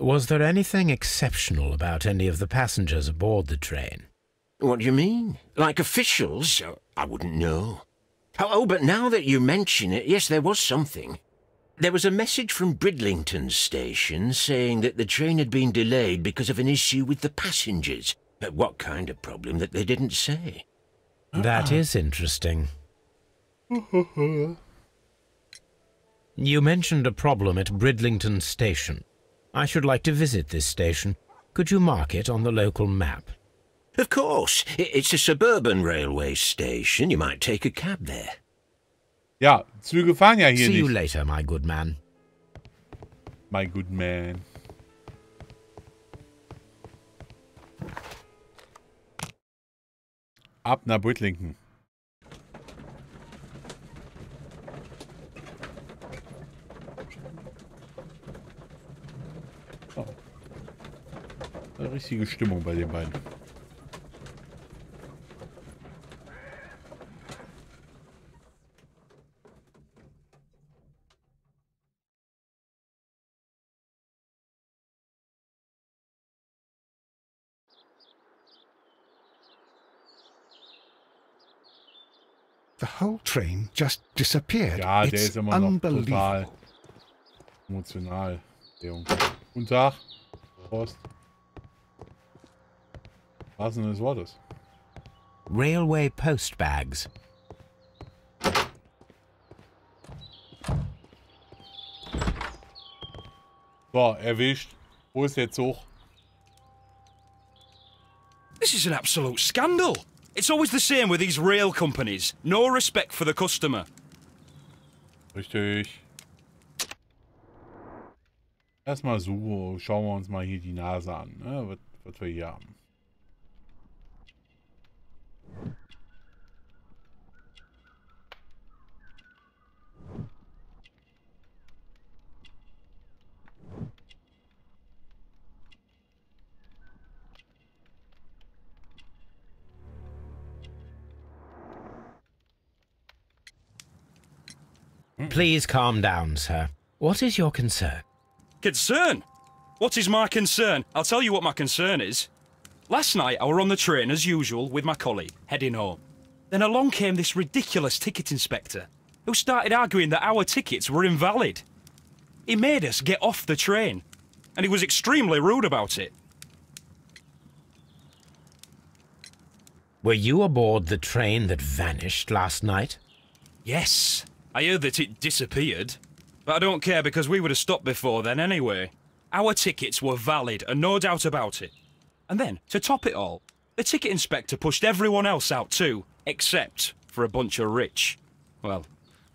Was there anything exceptional about any of the passengers aboard the train? What do you mean? Like officials? I wouldn't know. Oh, but now that you mention it, yes, there was something. There was a message from Bridlington's station saying that the train had been delayed because of an issue with the passengers. But what kind of problem that they didn't say? That is interesting. You mentioned a problem at Bridlington Station. I should like to visit this station. Could you mark it on the local map? Of course. It's a suburban railway station. You might take a cab there. Ja, Züge fahren ja hier See you nicht. later, my good man. My good man. Ab nach Bridlington. Oh. Eine richtige Stimmung bei den beiden. The whole train just disappeared. Ja, der It's ist immer noch total unbelievable. emotional. Der Junge. Guten Tag. Prost. Was denn des Wortes? Railway post bags. So, erwischt. Wo ist der Zug? This is an absolute scandal. It's always the same with these rail companies. No respect for the customer. Richtig. Erstmal so, schauen wir uns mal hier die Nase an, ne? Was wir hier haben. Please calm down, sir. What is your concern? Concern? What is my concern? I'll tell you what my concern is. Last night I were on the train as usual with my colleague, heading home. Then along came this ridiculous ticket inspector, who started arguing that our tickets were invalid. He made us get off the train, and he was extremely rude about it. Were you aboard the train that vanished last night? Yes, I heard that it disappeared. But I don't care because we would have stopped before then anyway. Our tickets were valid and no doubt about it. And then, to top it all, the ticket inspector pushed everyone else out too, except for a bunch of rich. Well,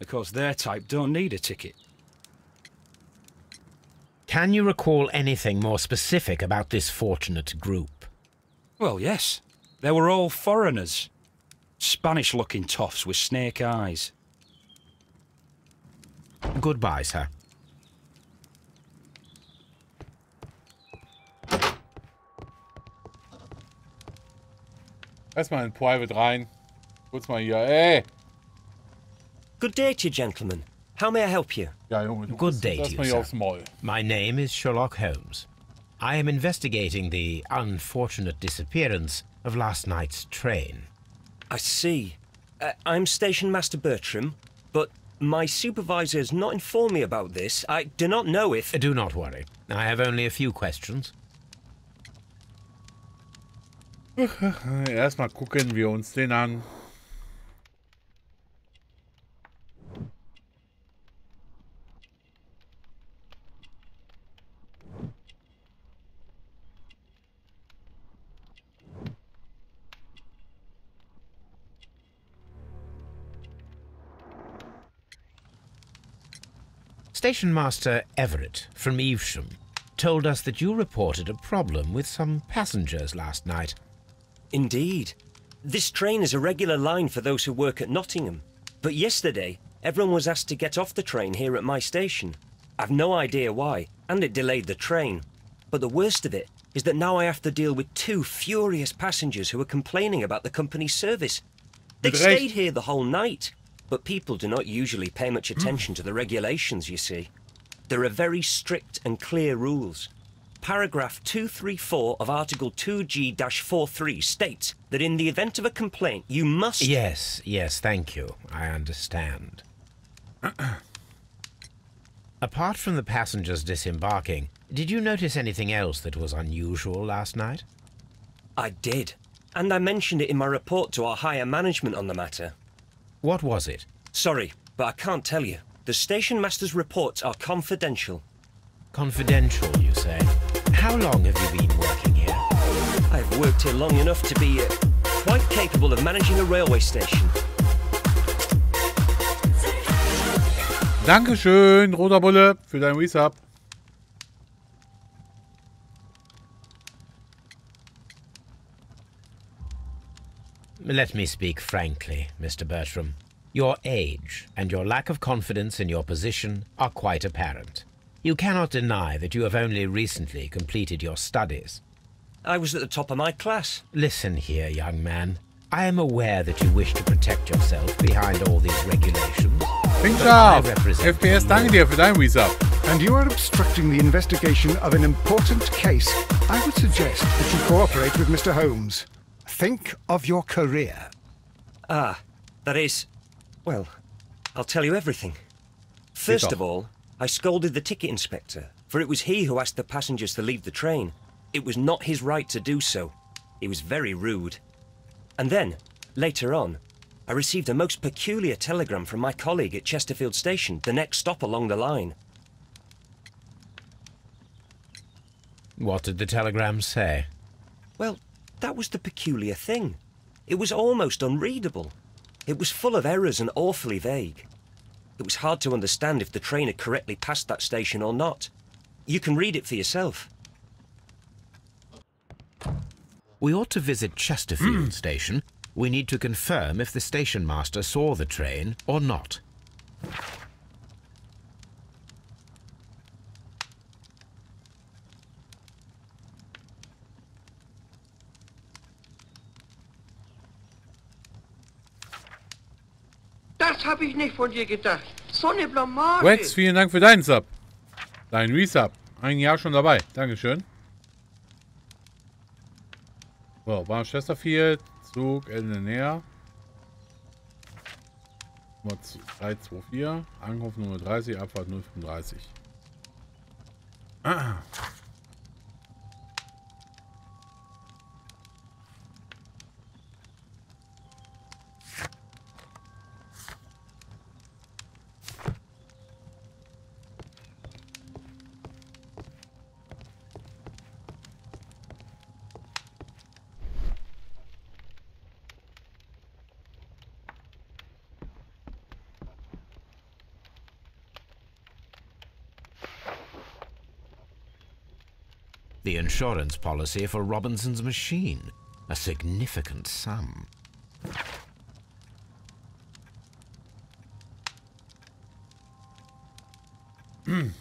because their type don't need a ticket. Can you recall anything more specific about this fortunate group? Well, yes. They were all foreigners. Spanish-looking toffs with snake eyes. Goodbye, sir. Erstmal in Private rein. Kurz mal hier. Ey! Good day to you, gentlemen. How may I help you? Ja, Junge, du Good day to erstmal you, hier sir. aufs Maul. My name is Sherlock Holmes. I am investigating the unfortunate disappearance of last night's train. I see. I'm Station Master Bertram, but my supervisor has not informed me about this. I do not know if... Do not worry. I have only a few questions. Erstmal gucken wir uns den an. Station Master Everett from Evesham told us that you reported a problem with some passengers last night. Indeed. This train is a regular line for those who work at Nottingham. But yesterday, everyone was asked to get off the train here at my station. I've no idea why, and it delayed the train. But the worst of it is that now I have to deal with two furious passengers who are complaining about the company's service. They stayed here the whole night, but people do not usually pay much attention to the regulations, you see. There are very strict and clear rules. paragraph 234 of Article 2G-43 states that in the event of a complaint, you must... Yes, thank you. I understand. Apart from the passengers disembarking, did you notice anything else that was unusual last night? I did. And I mentioned it in my report to our higher management on the matter. What was it? Sorry, but I can't tell you. The station master's reports are confidential. Confidential, you say? How long have you been working here? I've worked here long enough to be quite capable of managing a railway station. Dankeschön, roter Bulle, für dein Resub. Let me speak frankly, Mr. Bertram. Your age and your lack of confidence in your position are quite apparent. You cannot deny that you have only recently completed your studies. I was at the top of my class. Listen here, young man. I am aware that you wish to protect yourself behind all these regulations. Klingt scharf. FPS, danke dir für dein Resub. And you are obstructing the investigation of an important case. I would suggest that you cooperate with Mr. Holmes. Think of your career. Ah, that is... Well, I'll tell you everything. First of all, I scolded the ticket inspector, for it was he who asked the passengers to leave the train. It was not his right to do so. He was very rude. And then, later on, I received a most peculiar telegram from my colleague at Chesterfield Station, the next stop along the line. What did the telegram say? Well, that was the peculiar thing. It was almost unreadable. It was full of errors and awfully vague. It was hard to understand if the train had correctly passed that station or not. You can read it for yourself. We ought to visit Chesterfield Station. We need to confirm if the station master saw the train or not. Das habe ich nicht von dir gedacht. So eine Blamage. Rex, vielen Dank für deinen Sub. Dein Resub. Ein Jahr schon dabei. Dankeschön. So, Bahn Chesterfield. Zug, Ende näher. Nummer 324. Ankunft Nummer 30, Abfahrt 035. Ah. The insurance policy for Robinson's machine. A significant sum. Haben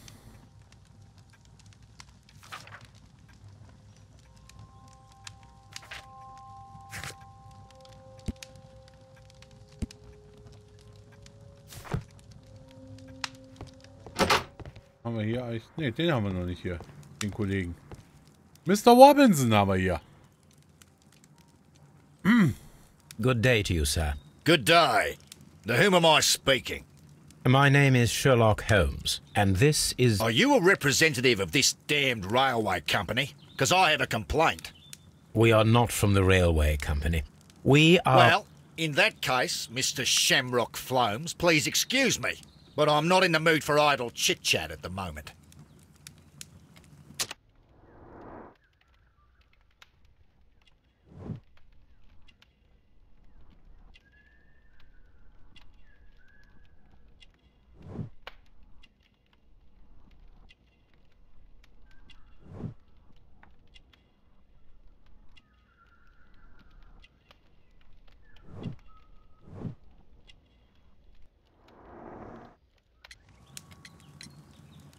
wir hier eigentlich... Ne, den haben wir noch nicht hier. Den Kollegen. Mr. Robinson haben wir hier. Good day to you, sir. Good day. To whom am I speaking? My name is Sherlock Holmes, and this is... Are you a representative of this damned railway company? Because I have a complaint. We are not from the railway company. We are... Well, in that case, Mr. Shamrock Flomes, please excuse me, but I'm not in the mood for idle chit-chat at the moment.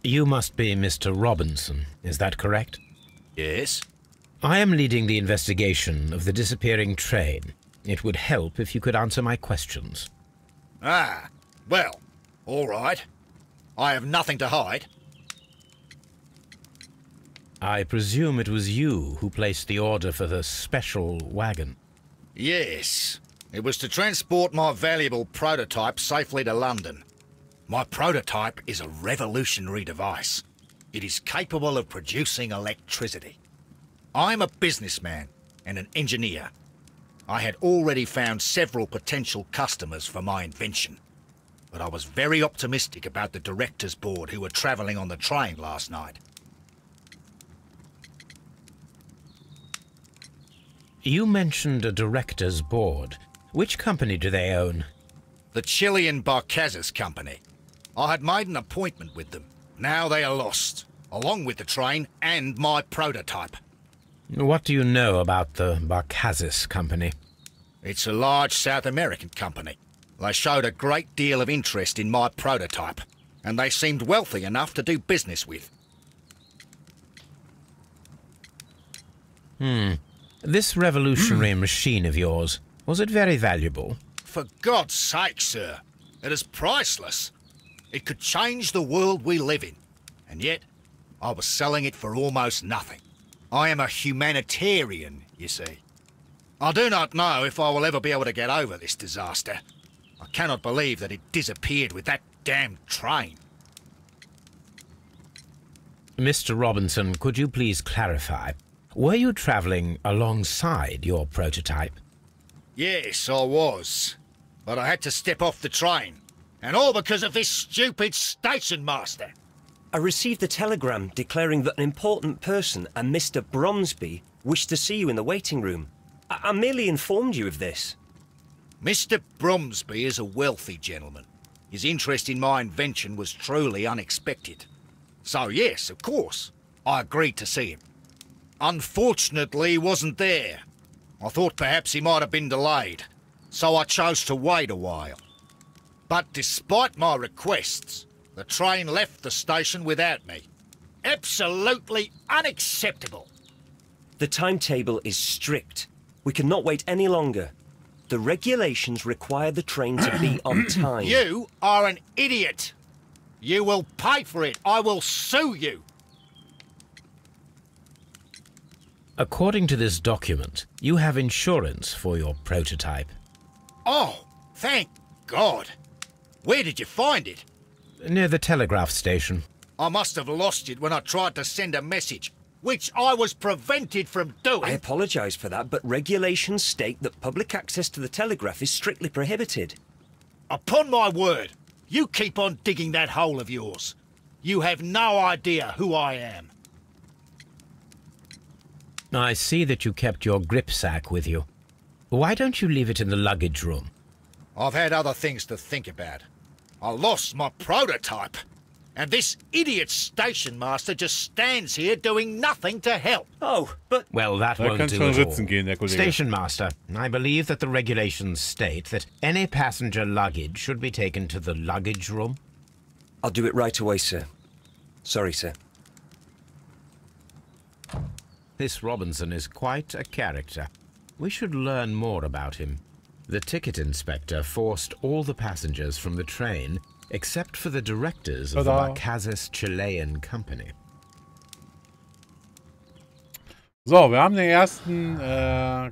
You must be Mr. Robinson, is that correct? Yes? I am leading the investigation of the disappearing train. It would help if you could answer my questions. Ah, well, all right. I have nothing to hide. I presume it was you who placed the order for the special wagon. Yes. It was to transport my valuable prototype safely to London. My prototype is a revolutionary device. It is capable of producing electricity. I'm a businessman and an engineer. I had already found several potential customers for my invention, but I was very optimistic about the directors' board who were travelling on the train last night. You mentioned a directors' board. Which company do they own? The Chilean Barcazes Company. I had made an appointment with them. Now they are lost, along with the train and my prototype. What do you know about the Barcazes Company? It's a large South American company. They showed a great deal of interest in my prototype, and they seemed wealthy enough to do business with. This revolutionary machine of yours, was it very valuable? For God's sake, sir, it is priceless. It could change the world we live in, and yet I was selling it for almost nothing. I am a humanitarian, you see. I do not know if I will ever be able to get over this disaster. I cannot believe that it disappeared with that damned train. Mr. Robinson, could you please clarify? Were you travelling alongside your prototype? Yes, I was. But I had to step off the train. And all because of this stupid station master. I received a telegram declaring that an important person, a Mr. Bromsby, wished to see you in the waiting room. I merely informed you of this. Mr. Bromsby is a wealthy gentleman. His interest in my invention was truly unexpected. So yes, of course, I agreed to see him. Unfortunately, he wasn't there. I thought perhaps he might have been delayed, so I chose to wait a while. But despite my requests, the train left the station without me. Absolutely unacceptable. The timetable is strict. We cannot wait any longer. The regulations require the train to be on time. You are an idiot. You will pay for it. I will sue you. According to this document, you have insurance for your prototype. Oh, thank God. Where did you find it? Near the telegraph station. I must have lost it when I tried to send a message, which I was prevented from doing. I apologise for that, but regulations state that public access to the telegraph is strictly prohibited. Upon my word, you keep on digging that hole of yours. You have no idea who I am. I see that you kept your gripsack with you. Why don't you leave it in the luggage room? I've had other things to think about. I lost my prototype. And this idiot station master just stands here doing nothing to help. Oh, but... Well, that Da won't kann's do schon at all. ritzen gehen, der Kollege. Station master, I believe that the regulations state that any passenger luggage should be taken to the luggage room. I'll do it right away, sir. Sorry, sir. This Robinson is quite a character. We should learn more about him. The ticket inspector forced all the passengers from the train except for the directors of the Barcazes Chilean Company. So, wir haben den ersten,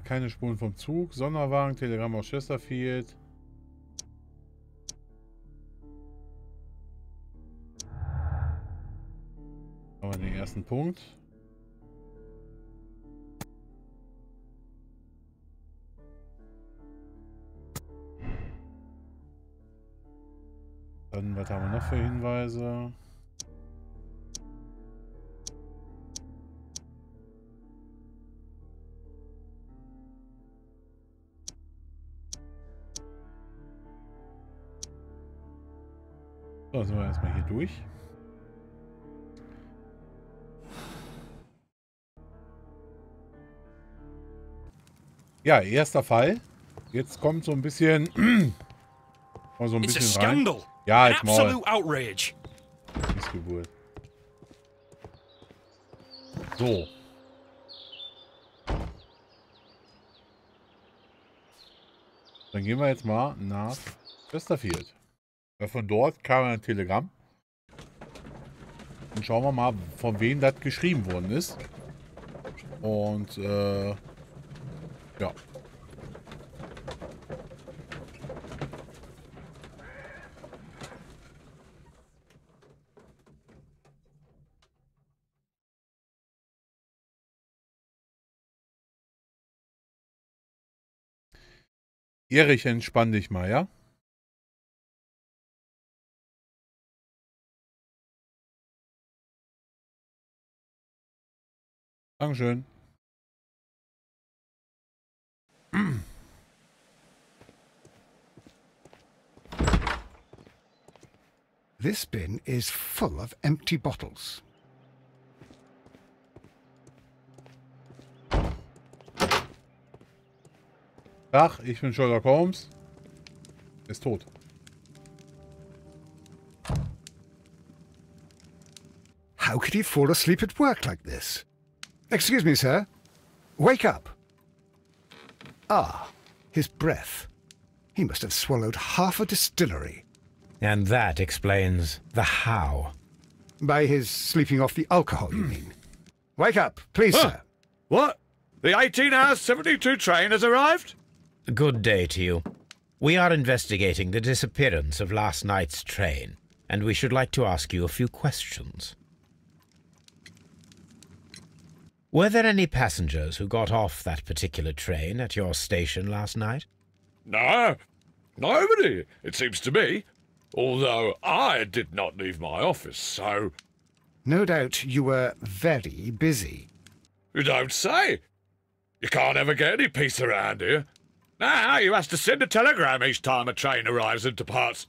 keine Spuren vom Zug, Sonderwagen, Telegramm aus Chesterfield. Haben wir den ersten Punkt. Dann, was haben wir noch für Hinweise? So, dann sind wir erstmal hier durch. Ja, erster Fall. Jetzt kommt so ein bisschen... mal so ein It's a bisschen rein. scandal. Ja, An jetzt mal. absolute outrage. Missgeburt. So. Dann gehen wir jetzt mal nach Chesterfield. Von dort kam ein Telegramm. Dann schauen wir mal, von wem das geschrieben worden ist. Und, ja. Erich, entspann dich mal, ja? Dankeschön. This bin is full of empty bottles. Ach, ich bin Sherlock Holmes. Ist tot. How could he fall asleep at work like this? Excuse me, sir. Wake up. Ah, his breath. He must have swallowed half a distillery. And that explains the how. By his sleeping off the alcohol, you mean? Wake up, please, sir. What? The 18-hour 72 train has arrived? Good day to you. We are investigating the disappearance of last night's train, and we should like to ask you a few questions. Were there any passengers who got off that particular train at your station last night? No, nobody, it seems to me. Although I did not leave my office, so... No doubt you were very busy. You don't say. You can't ever get any peace around here. Now you have to send a telegram each time a train arrives and departs.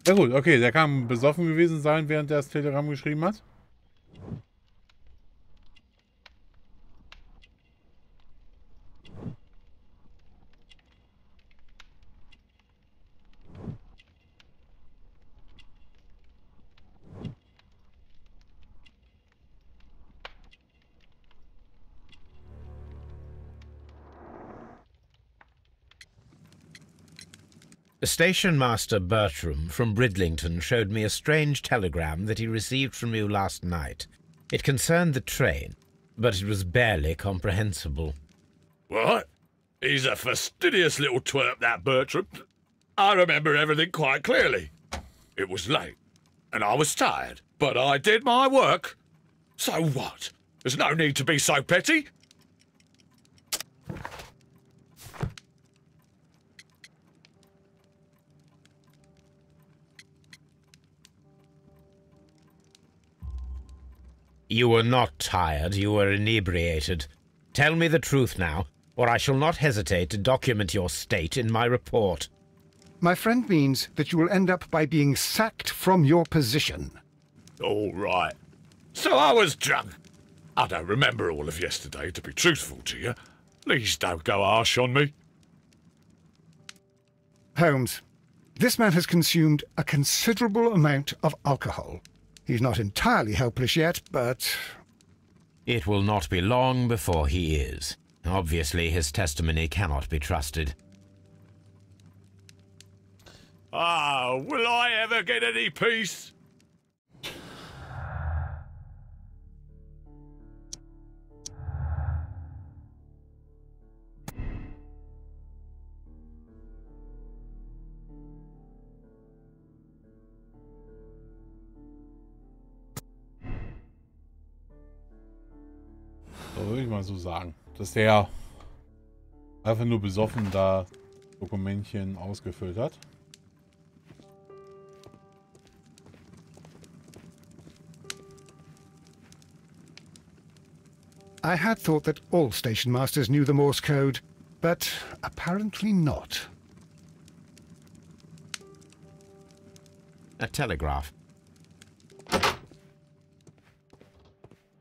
Ja gut, okay, der kann besoffen gewesen sein, während er das Telegramm geschrieben hat. Station Master Bertram from Bridlington showed me a strange telegram that he received from you last night. It concerned the train, but it was barely comprehensible. What? He's a fastidious little twerp, that Bertram. I remember everything quite clearly. It was late, and I was tired, but I did my work. So what? There's no need to be so petty. You were not tired, you were inebriated. Tell me the truth now, or I shall not hesitate to document your state in my report. My friend means that you will end up by being sacked from your position. All right. So I was drunk. I don't remember all of yesterday, to be truthful to you. Please don't go harsh on me. Holmes, this man has consumed a considerable amount of alcohol. He's not entirely helpless yet, but... It will not be long before he is. Obviously, his testimony cannot be trusted. Ah, will I ever get any peace? So würde ich mal so sagen, dass der einfach nur besoffen da Dokumentchen ausgefüllt hat. I had thought that all station masters knew the Morse code, but apparently not. A telegraph.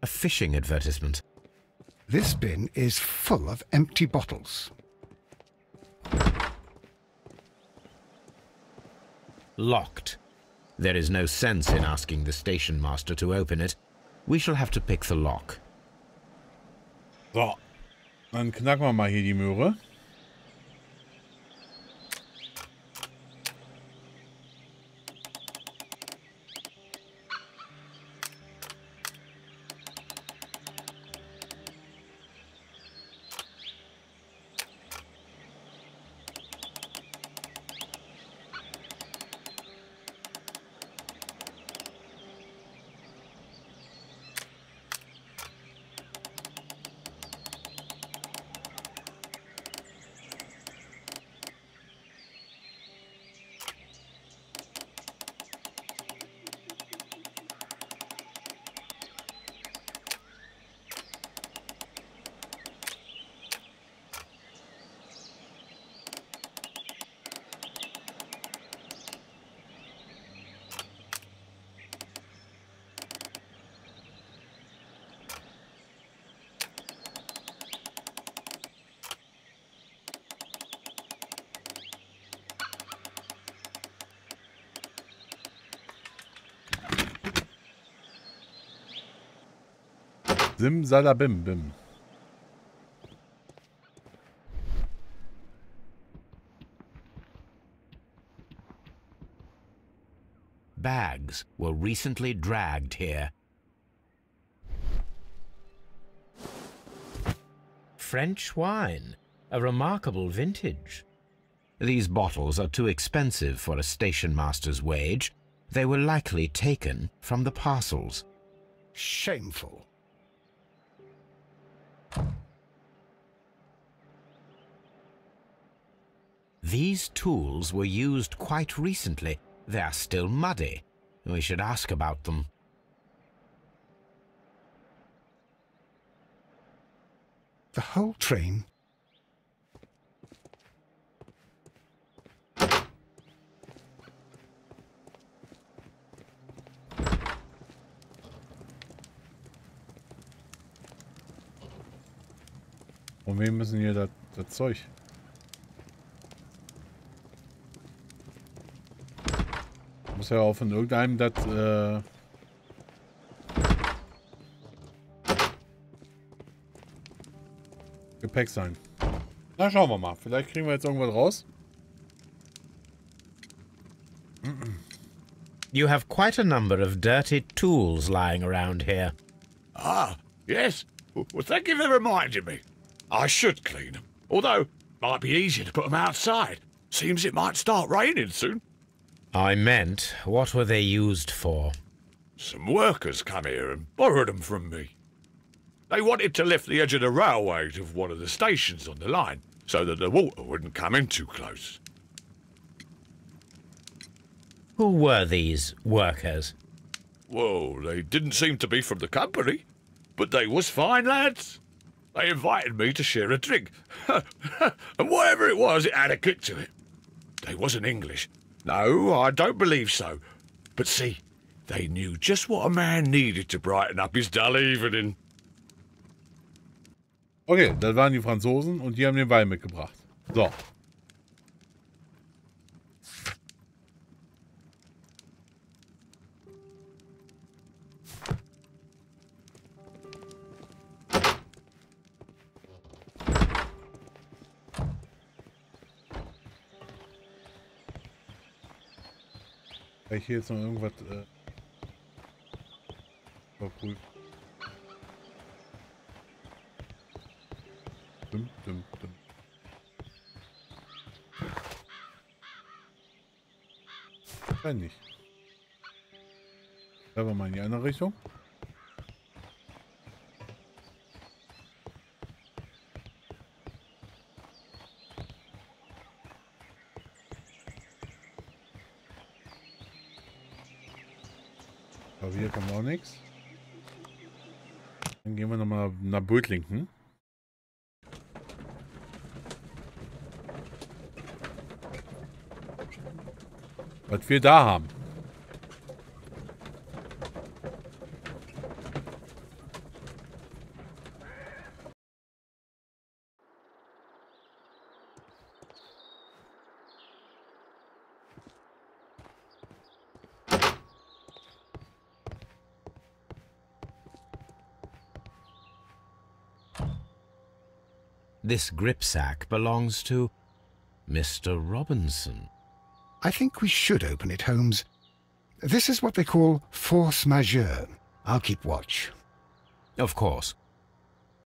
A fishing advertisement. This bin is full of empty bottles. Locked. There is no sense in asking the station master to open it. We shall have to pick the lock. So, dann knacken wir mal hier die Möhre. Simsalabim, bim. Bags were recently dragged here. French wine, a remarkable vintage. These bottles are too expensive for a station master's wage. They were likely taken from the parcels. Shameful. These tools were used quite recently. They are still muddy. We should ask about them. The whole train? Und wir müssen hier das Zeug. Muss ja auch von irgendeinem das Gepäck sein. Na, schauen wir mal. Vielleicht kriegen wir jetzt irgendwas raus. You have quite a number of dirty tools lying around here. Ah, yes. Well, thank you for reminding me. I should clean them. Although, might be easier to put them outside. Seems it might start raining soon. I meant, what were they used for? Some workers come here and borrowed them from me. They wanted to lift the edge of the railway to one of the stations on the line, so that the water wouldn't come in too close. Who were these workers? Well, they didn't seem to be from the company, but they was fine lads. They invited me to share a drink, and whatever it was, it had a kick to it. They wasn't English. No, I don't believe so. But see, they knew just what a man needed to brighten up his dull evening. Okay, das waren die Franzosen und die haben den Wein mitgebracht. So. Vielleicht hier jetzt noch irgendwas überprüfen. Dum. Nein, nicht. Da war mal in die andere Richtung. Aber hier kommt auch nichts. Dann gehen wir nochmal nach Bötlingen. Was wir da haben. This gripsack belongs to Mr. Robinson. I think we should open it, Holmes. This is what they call force majeure. I'll keep watch. Of course.